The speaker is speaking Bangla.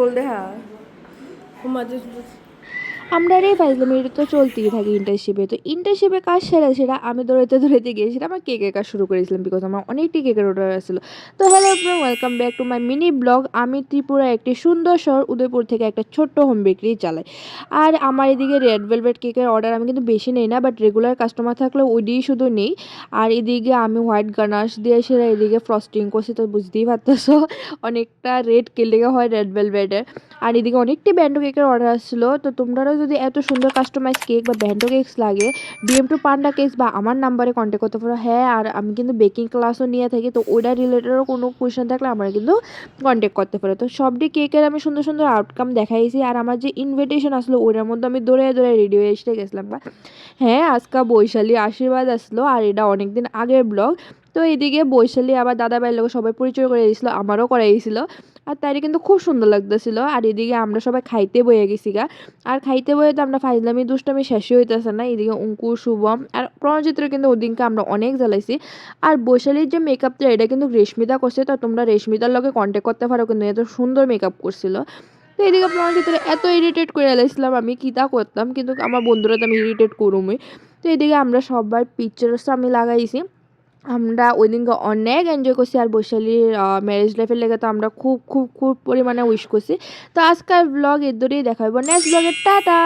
পাগল দেখা মাঝে আমরা রে ফাইজলামি এটা তো চলতেই থাকে ইন্টার্নশিপে। তো ইন্টার্নশিপে কাজ সেরা আমি দৌড়াইতে গিয়েছিলাম আর কেকের কাজ শুরু করেছিলাম, বিকজ আমার অনেকটি কেকের অর্ডার আসছিল। তো hello everyone, welcome back to my mini blog. আমি ত্রিপুরা একটি সুন্দর শহর উদয়পুর থেকে একটা ছোট্ট হোম বেকারি চালাই। আর আমার এদিকে রেড ভেলভেট কেকের অর্ডার আমি কিন্তু বেশি নেই না, বাট রেগুলার কাস্টমার থাকলে ওইদিই শুধু নেই। আর এদিকে আমি হোয়াইট গানাশ দিয়ে সেরা এদিকে ফ্রস্টিং করছি, তো বুঝতেই পারতেছো অনেকটা রেড কেলেগে হয় রেড ভেলভেটের। আর এদিকে অনেকটি ব্যান্ডো কেকের অর্ডার আসছিলো। তো তোমরাও যদি এত সুন্দর কাস্টমাইজ কেক বা ব্যান্ডো কেকস লাগে, ডিএম টু পান্ডা কেকস বা আমার নাম্বারে কন্ট্যাক্ট করতে পারো। হ্যাঁ, আর আমি কিন্তু বেকিং ক্লাসও নিয়ে থাকি, তো ওইটা রিলেটেডও কোনো কোয়েশন থাকলে আমরা কিন্তু কন্ট্যাক্ট করতে পারো। তো সবটি কেকের আমি সুন্দর সুন্দর আউটকাম দেখাইছি। আর আমার যে ইনভিটেশন আসলো ওইটার মধ্যে আমি দৌড়ে রেডি হয়ে এসে গেছিলাম। বা হ্যাঁ, আজকে বৈশালী আশীর্বাদ আসলো, আর এটা অনেকদিন আগের ব্লগ। তো এদিকে বৈশালী আবার দাদা ভাইয়ের লোক সবাই পরিচয় করে দিয়েছিল, আমারও করাইছিল। আর তাই কিন্তু খুব সুন্দর লাগতেছিল। আর এদিকে আমরা সবাই খাইতে বয়ে গেছি গা। আর খাইতে বয়ে তো আমরা ফাইজলামি দুষ্টামি শেষই হইতেছে না। এদিকে অঙ্কুর, শুভম আর প্রণজিতের কিন্তু ওদিনকে আমরা অনেক জ্বালাইছি। আর বৈশালীর যে মেকআপটা এটা কিন্তু রেশমিতা করছে, তো তোমরা রেশমিতার লগে কন্ট্যাক্ট করতে পারো, কিন্তু এত সুন্দর মেকআপ করছিল। তো এদিকে প্রণজিতের এত ইরিটেট করে এলাইছিলাম আমি, কী তা করতাম, কিন্তু আমার বন্ধুরা তো আমি ইরিটেট করুমই। তো এদিকে আমরা সবার পিকচারস আমি লাগাইছি। আমরা ওই দিনকে অনেক এনজয় করছি। আর বৈশালীর ম্যারেজ লাইফের লেগে তো আমরা খুব খুব খুব পরিমাণে উইশ করছি। তো আজকাল ব্লগ এর দূরেই দেখা হইব নেক্সট ব্লগে। টাটা।